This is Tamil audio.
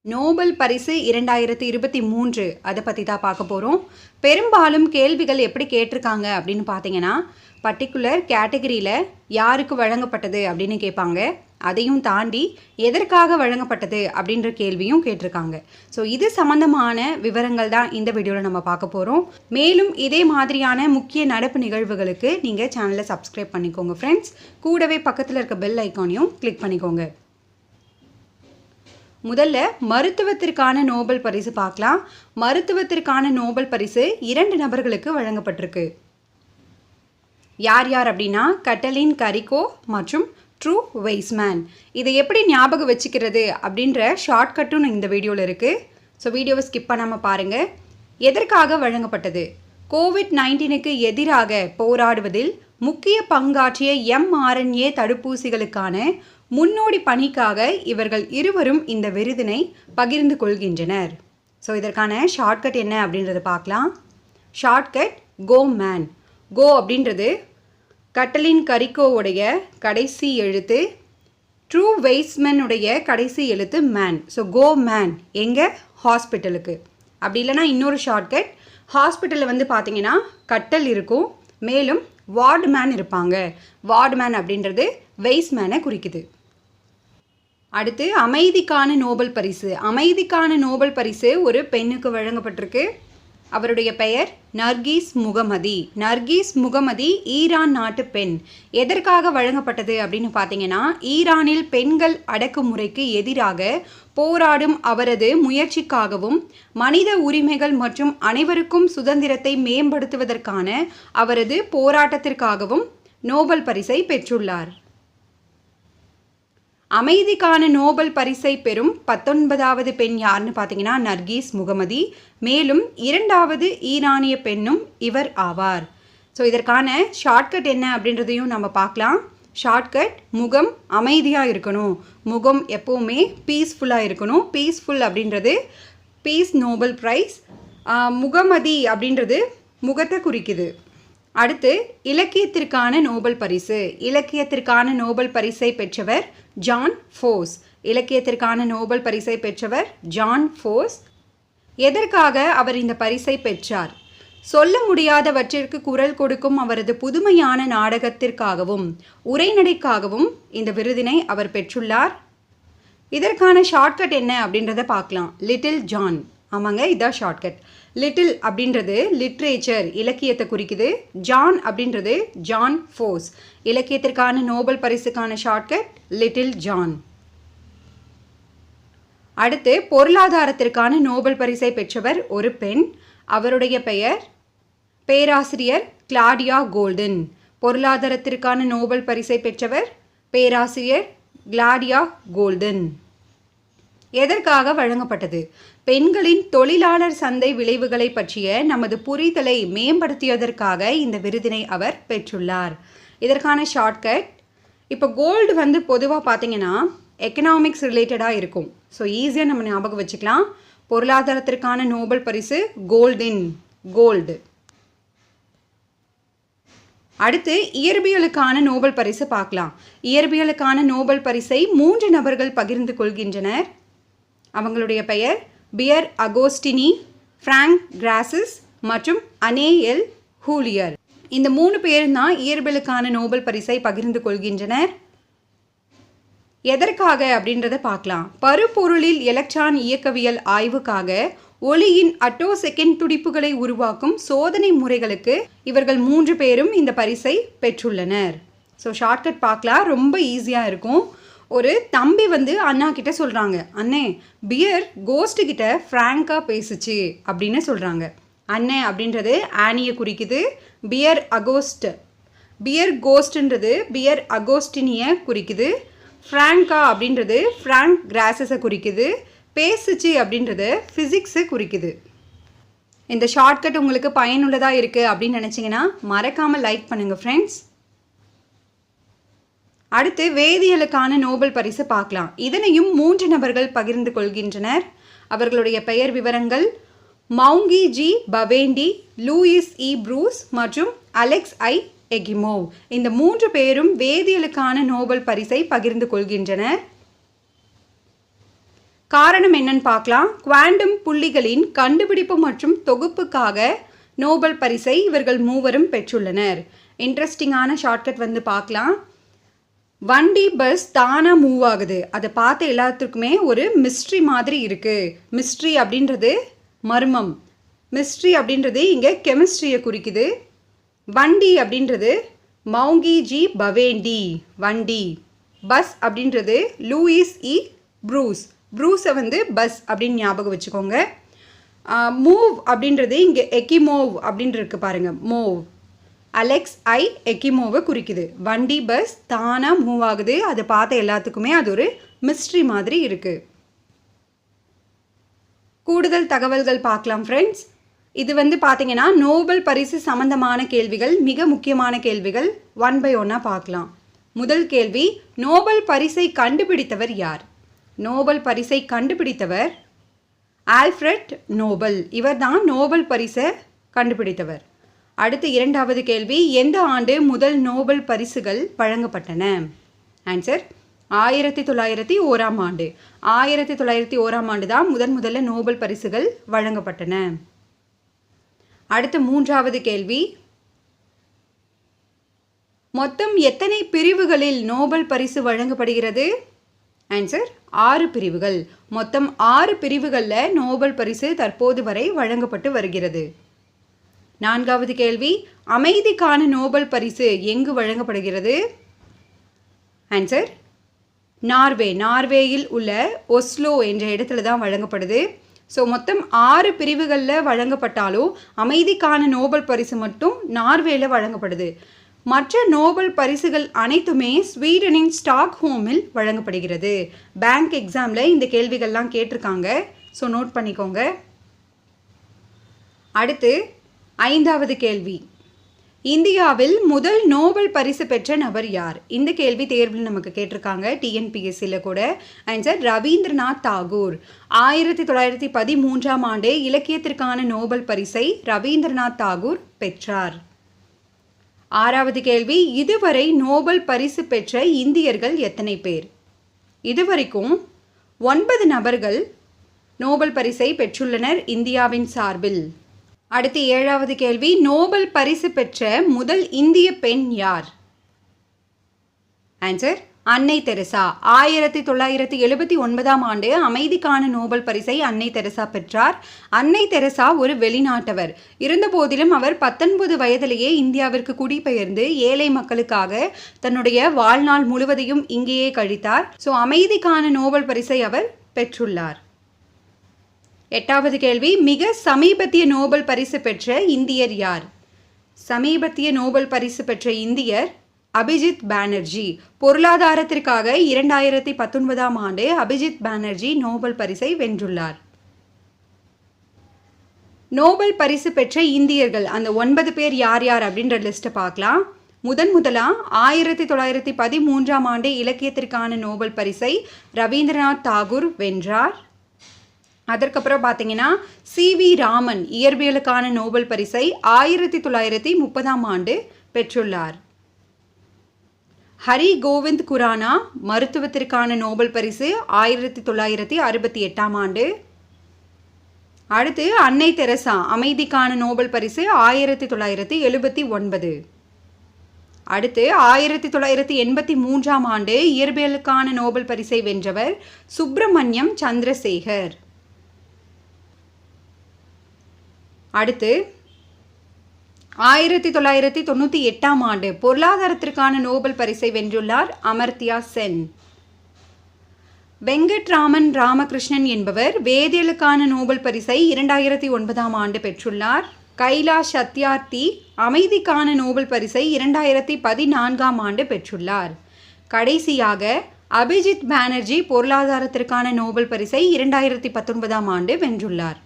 நோபல் பரிசு 2023 அதை பற்றி தான் பார்க்க போகிறோம். பெரும்பாலும் கேள்விகள் எப்படி கேட்டிருக்காங்க அப்படின்னு பார்த்தீங்கன்னா, பர்டிகுலர் கேட்டகரியில் யாருக்கு வழங்கப்பட்டது அப்படின்னு கேட்பாங்க. அதையும் தாண்டி எதற்காக வழங்கப்பட்டது அப்படின்ற கேள்வியும் கேட்டிருக்காங்க. ஸோ இது சம்மந்தமான விவரங்கள் தான் இந்த வீடியோவில் நம்ம பார்க்க போகிறோம். மேலும் இதே மாதிரியான முக்கிய நடப்பு நிகழ்வுகளுக்கு நீங்கள் சேனலை சப்ஸ்கிரைப் பண்ணிக்கோங்க ஃப்ரெண்ட்ஸ். கூடவே பக்கத்தில் இருக்க பெல் ஐக்கானையும் கிளிக் பண்ணிக்கோங்க. முதல்ல மருத்துவத்திற்கான நோபல் பரிசு பார்க்கலாம். மருத்துவத்திற்கான நோபல் பரிசு 2 நபர்களுக்கு வழங்கப்பட்டிருக்கு. யார் யார் அப்படின்னா கட்டலின் கரிகோ மற்றும் ட்ரூ வெய்ஸ்மேன். இதை எப்படி ஞாபகம் வச்சுக்கிறது அப்படின்ற ஷார்ட்கட்டும் இந்த வீடியோவில் இருக்குது. ஸோ வீடியோவை ஸ்கிப் பண்ணாமல் பாருங்கள். எதற்காக வழங்கப்பட்டது? கோவிட்-19க்கு எதிராக போராடுவதில் முக்கிய பங்காற்றிய mRNA தடுப்பூசிகளுக்கான முன்னோடி பணிக்காக இவர்கள் இருவரும் இந்த விருதினை பகிர்ந்து கொள்கின்றனர். ஸோ இதற்கான ஷார்ட்கட் என்ன அப்படின்றத பார்க்கலாம். Shortcut go man. கோ அப்படின்றது கட்டலின் கரிகோவுடைய கடைசி எழுத்து, ட்ரூ வெய்ஸ்மேனுடைய கடைசி எழுத்து மேன். ஸோ கோ மேன் எங்கே? ஹாஸ்பிட்டலுக்கு. அப்படி இல்லைனா இன்னொரு ஷார்ட்கட், ஹாஸ்பிட்டலில் வந்து பார்த்தீங்கன்னா கட்டல் இருக்கும், மேலும் வார்ட்மேன் இருப்பாங்க. வார்ட்மேன் அப்படின்றது வெய்ஸ்மேனை குறிக்குது. அடுத்து அமைதிக்கான நோபல் பரிசு. அமைதிக்கான நோபல் பரிசு ஒரு பெண்ணுக்கு வழங்கப்பட்டிருக்கு. அவருடைய பெயர் நர்கீஸ் முகமதி. நர்கீஸ் முகமதி ஈரான் நாட்டு பெண். எதற்காக வழங்கப்பட்டது அப்படின்னு பார்த்தீங்கன்னா, ஈரானில் பெண்கள் அடக்குமுறைக்கு எதிராக போராடும் அவரது முயற்சிக்காகவும் மனித உரிமைகள் மற்றும் அனைவருக்கும் சுதந்திரத்தை மேம்படுத்துவதற்கான அவரது போராட்டத்திற்காகவும் நோபல் பரிசை பெற்றுள்ளார். அமைதிக்கான நோபல் பரிசை பெறும் 19வது பெண் யாருன்னு பார்த்தீங்கன்னா நர்கீஸ் முகமதி. மேலும் 2வது ஈரானிய பெண்ணும் இவர் ஆவார். ஸோ இதற்கான ஷார்ட்கட் என்ன அப்படின்றதையும் நம்ம பார்க்கலாம். ஷார்ட்கட் முகம் அமைதியாக இருக்கணும். முகம் எப்போவுமே பீஸ்ஃபுல்லாக இருக்கணும். பீஸ்ஃபுல் அப்படின்றது பீஸ் நோபல் ப்ரைஸ். முகமதி அப்படின்றது முகத்தை குறிக்குது. அடுத்து இலக்கியத்திற்கான நோபல் பரிசு. இலக்கியத்திற்கான நோபல் பரிசை பெற்றவர் ஜான் ஃபோர்ஸ். இலக்கியத்திற்கான நோபல் பரிசை பெற்றவர் ஜான் ஃபோர்ஸ். எதற்காக அவர் இந்த பரிசை பெற்றார்? சொல்ல முடியாதவற்றிற்கு குரல் கொடுக்கும் அவரது புதுமையான நாடகத்திற்காகவும் உரைநடைக்காகவும் இந்த விருதினை அவர் பெற்றுள்ளார். இதற்கான ஷார்ட்கட் என்ன அப்படின்றத பார்க்கலாம். Little John. ஆமாங்க, இதான் ஷார்ட்கட். லிட்டில் அப்படின்றது லிட்ரேச்சர், இலக்கியத்தை குறிக்குது. ஜான் அப்படின்றது ஜான் ஃபோர்ஸ். இலக்கியத்திற்கான நோபல் பரிசுக்கான ஷார்ட்கட் லிட்டில் ஜான். அடுத்து பொருளாதாரத்திற்கான நோபல் பரிசை பெற்றவர் ஒரு பெண். அவருடைய பெயர் பேராசிரியர் கிளாடியா கோல்டன். பொருளாதாரத்திற்கான நோபல் பரிசை பெற்றவர் பேராசிரியர் கிளாடியா கோல்டன். எதற்காக வழங்கப்பட்டது? பெண்களின் தொழிலாளர் சந்தை விளைவுகளை பற்றிய நமது புரிதலை மேம்படுத்தியதற்காக இந்த விருதினை அவர் பெற்றுள்ளார். இதற்கான ஷார்ட்கட், இப்போ கோல்டு வந்து பொதுவாக பார்த்தீங்கன்னா எக்கனாமிக்ஸ் ரிலேட்டடாக இருக்கும். ஸோ ஈஸியாக நம்ம ஞாபகம் வச்சுக்கலாம். பொருளாதாரத்திற்கான நோபல் பரிசு கோல்டின், கோல்டு. அடுத்து இயற்பியலுக்கான நோபல் பரிசு பார்க்கலாம். இயற்பியலுக்கான நோபல் பரிசை 3 நபர்கள் பகிர்ந்து கொள்கின்றனர். அவங்களுடைய பெயர் பியர் அகோஸ்டினி, ஃப்ராங்க் கிராசிஸ் மற்றும் அனே எல் ஹூலியர். இந்த 3 பேரும் தான் இயற்பியலுக்கான நோபல் பரிசை பகிர்ந்து கொள்கின்றனர். எதற்காக அப்படின்றத பார்க்கலாம். பருப்பொருளில் எலக்ட்ரான் இயக்கவியல் ஆய்வுக்காக ஒளியின் அட்டோ செகண்ட் துடிப்புகளை உருவாக்கும் சோதனை முறைகளுக்கு இவர்கள் 3 பேரும் இந்த பரிசை பெற்றுள்ளனர். ஸோ ஷார்ட்கட் பார்க்கலாம், ரொம்ப ஈஸியாக இருக்கும். ஒரு தம்பி வந்து அண்ணா கிட்ட சொல்கிறாங்க, அண்ணே பியர் கோஸ்ட்டு கிட்ட ஃப்ராங்காக பேசுச்சு அப்படின்னு சொல்கிறாங்க. அண்ணே அப்படின்றது ஆனியை குறிக்குது. பியர் அகோஸ்ட், பியர் கோஸ்ட்ன்றது பியர் அகோஸ்டினியை குறிக்குது. ஃப்ராங்கா அப்படின்றது ஃப்ராங்க் கிராசஸை குறிக்குது. பேசுச்சு அப்படின்றது ஃபிசிக்ஸை குறிக்குது. இந்த ஷார்ட்கட் உங்களுக்கு பயனுள்ளதாக இருக்குது அப்படின்னு நினச்சிங்கன்னா மறக்காமல் லைக் பண்ணுங்கள் ஃப்ரெண்ட்ஸ். அடுத்து வேதியியலுக்கான நோபல் பரிசு பார்க்கலாம். இதனையும் 3 நபர்கள் பகிர்ந்து கொள்கின்றனர். அவர்களுடைய பெயர் விவரங்கள் மவுங்கி ஜி பவேண்டி, லூயிஸ் இ ப்ரூஸ் மற்றும் அலெக்ஸ் ஐ எகிமோவ். இந்த 3 பேரும் வேதியியலுக்கான நோபல் பரிசை பகிர்ந்து கொள்கின்றனர். காரணம் என்னன்னு பார்க்கலாம். குவாண்டம் புள்ளிகளின் கண்டுபிடிப்பு மற்றும் தொகுப்புக்காக நோபல் பரிசை இவர்கள் மூவரும் பெற்றுள்ளனர். இன்ட்ரெஸ்டிங்கான ஷார்ட்கட் வந்து பார்க்கலாம். வண்டி பஸ் தானாக மூவ் ஆகுது, அதை பார்த்த எல்லாத்துக்குமே ஒரு மிஸ்ட்ரி மாதிரி இருக்குது. மிஸ்ட்ரி அப்படின்றது மர்மம், மிஸ்ட்ரி அப்படின்றது இங்கே கெமிஸ்ட்ரியை குறிக்குது. வண்டி அப்படின்றது மௌங்கி ஜி பவேண்டி வண்டி. பஸ் அப்படின்றது லூயிஸ் இ ப்ரூஸ், ப்ரூஸை வந்து பஸ் அப்படின்னு ஞாபகம் வச்சுக்கோங்க. மூவ் அப்படின்றது இங்கே எக்கிமோவ் அப்படின்ட்டு இருக்கு பாருங்கள், மூவ். அலெக்ஸ் ஐ எக்கிமோவை குறிக்குது. வண்டி பஸ் தானாக மூவ் ஆகுது, அதை பார்த்த எல்லாத்துக்குமே அது ஒரு மிஸ்ட்ரி மாதிரி இருக்குது. கூடுதல் தகவல்கள் பார்க்கலாம் ஃப்ரெண்ட்ஸ். இது வந்து பார்த்தீங்கன்னா நோபல் பரிசு சம்பந்தமான கேள்விகள், மிக முக்கியமான கேள்விகள். 1 by 1 பார்க்கலாம். முதல் கேள்வி, நோபல் பரிசை கண்டுபிடித்தவர் யார்? நோபல் பரிசை கண்டுபிடித்தவர் ஆல்ஃப்ரெட் நோபல். இவர் தான் நோபல் பரிசை கண்டுபிடித்தவர். அடுத்து இரண்டாவது கேள்வி, எந்த ஆண்டு முதல் நோபல் பரிசுகள் வழங்கப்பட்டன? ஆன்சர் 1901ஆம் ஆண்டு. 1901ஆம் ஆண்டு தான் முதல்ல நோபல் பரிசுகள் வழங்கப்பட்டன. அடுத்து மூன்றாவது கேள்வி, மொத்தம் எத்தனை பிரிவுகளில் நோபல் பரிசு வழங்கப்படுகிறது? ஆன்சர் 6 பிரிவுகள். மொத்தம் 6 பிரிவுகளில் நோபல் பரிசு தற்போது வரை வழங்கப்பட்டு வருகிறது. நான்காவது கேள்வி, அமைதிக்கான நோபல் பரிசு எங்கு வழங்கப்படுகிறது? ஆன்சர் நார்வேயில் உள்ள ஒஸ்லோ என்ற இடத்துல தான் வழங்கப்படுது. ஸோ மொத்தம் 6 பிரிவுகளில் வழங்கப்பட்டாலும் அமைதிக்கான நோபல் பரிசு மட்டும் நார்வேயில் வழங்கப்படுது. மற்ற நோபல் பரிசுகள் அனைத்துமே ஸ்வீடனின் ஸ்டாக்ஹோமில் வழங்கப்படுகிறது. பேங்க் எக்ஸாமில் இந்த கேள்விகள்லாம் கேட்டிருக்காங்க, ஸோ நோட் பண்ணிக்கோங்க. அடுத்து 5வது கேள்வி, இந்தியாவில் முதல் நோபல் பரிசு பெற்ற நபர் யார்? இந்த கேள்வி தேர்வில் நமக்கு கேட்டிருக்காங்க, டிஎன்பிஎஸ்சியில் கூட. ஆன்சர் ரவீந்திரநாத் தாகூர். 1913ஆம் ஆண்டு இலக்கியத்திற்கான நோபல் பரிசை ரவீந்திரநாத் தாகூர் பெற்றார். 6வது கேள்வி, இதுவரை நோபல் பரிசு பெற்ற இந்தியர்கள் எத்தனை பேர்? இதுவரைக்கும் 9 நபர்கள் நோபல் பரிசை பெற்றுள்ளனர் இந்தியாவின் சார்பில். அடுத்து 7வது கேள்வி, நோபல் பரிசு பெற்ற முதல் இந்திய பெண் யார்? ஆன்சர் அன்னை தெரசா. 1979ஆம் ஆண்டு அமைதிக்கான நோபல் பரிசை அன்னை தெரசா பெற்றார். அன்னை தெரசா ஒரு வெளிநாட்டவர். இருந்தபோதிலும் அவர் 19 வயதிலேயே இந்தியாவிற்கு குடிபெயர்ந்து ஏழை மக்களுக்காக தன்னுடைய வாழ்நாள் முழுவதையும் இங்கேயே கழித்தார். ஸோ அமைதிக்கான நோபல் பரிசை அவர் பெற்றுள்ளார். 8வது கேள்வி, மிக சமீபத்திய நோபல் பரிசு பெற்ற இந்தியர் யார்? சமீபத்திய நோபல் பரிசு பெற்ற இந்தியர் அபிஜித் பானர்ஜி. பொருளாதாரத்திற்காக 2019ஆம் ஆண்டு அபிஜித் பானர்ஜி நோபல் பரிசை வென்றுள்ளார். நோபல் பரிசு பெற்ற இந்தியர்கள் அந்த 9 பேர் யார் யார் அப்படின்ற லிஸ்ட்டை பார்க்கலாம். முதலாக 1913ஆம் ஆண்டு இலக்கியத்திற்கான நோபல் பரிசை ரவீந்திரநாத் தாகூர் வென்றார். அதற்கப்புறம் பார்த்தீங்கன்னா CV ராமன் இயற்பியலுக்கான நோபல் பரிசை 1930ஆம் ஆண்டு பெற்றுள்ளார். ஹரி கோவிந்த் குரானா மருத்துவத்திற்கான நோபல் பரிசு 1968ஆம் ஆண்டு. அடுத்து அன்னை தெரசா அமைதிக்கான நோபல் பரிசு 1979. அடுத்து 1983ஆம் ஆண்டு இயற்பியலுக்கான நோபல் பரிசை வென்றவர் சுப்பிரமணியம் சந்திரசேகர். அடுத்து 1998ஆம் ஆண்டு பொருளாதாரத்திற்கான நோபல் பரிசை வென்றுள்ளார் அமர்த்தியா சென். வெங்கட்ராமன் ராமகிருஷ்ணன் என்பவர் வேதியியலுக்கான நோபல் பரிசை 2009ஆம் ஆண்டு பெற்றுள்ளார். கைலாஷ் சத்யார்த்தி அமைதிக்கான நோபல் பரிசை 2014ஆம் ஆண்டு பெற்றுள்ளார். கடைசியாக அபிஜித் பானர்ஜி பொருளாதாரத்திற்கான நோபல் பரிசை 2019ஆம் ஆண்டு வென்றுள்ளார்.